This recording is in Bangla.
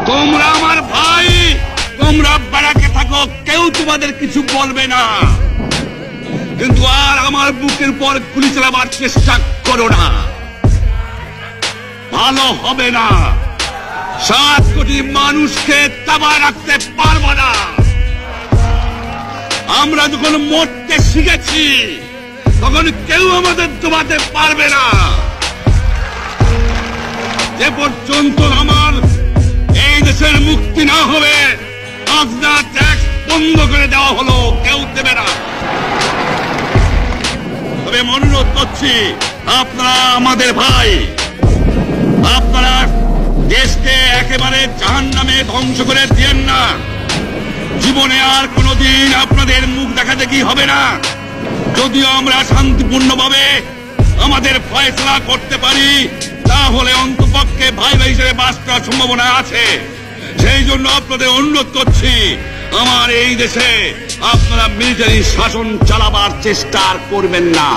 তোমরা আমার ভাই, তোমরা ব্যারাকে থাকো, কেউ তোমাদের কিছু বলবে না, কিন্তু আর আমার বুকের পর গুলি চালাবার চেষ্টা করো না, ভালো হবে না। 7 কোটি মানুষকে তাবায় রাখতে পারবো না। আমরা যখন মরতে শিখেছি তখন কেউ আমাদের দবাতে পারবে না। যে পর্যন্ত আমার এই দেশের মুক্তি না হবে, খাজনা ট্যাক্স বন্ধ করে দেওয়া হলো, কেউ দেবে না। তবে অনুরোধ করছি, আপনারা আমাদের ভাই, আপনারা দেশকে একেবারে জাহান্নামে ধ্বংস করে দিয়েন না। জীবনে আর কোনোদিন আপনাদের মুখ দেখা দেখি হবে না। যদিও আমরা শান্তিপূর্ণভাবে আমাদের ফয়সলা করতে পারি, তাহলে অন্তপক্ষে ভাই ভাই হিসেবে বাস করার সম্ভাবনা আছে। সেই জন্য আপনাদের অনুরোধ করছি, আমার এই দেশে আপনারা মিলিটারি শাসন চালাবার চেষ্টা করবেন না।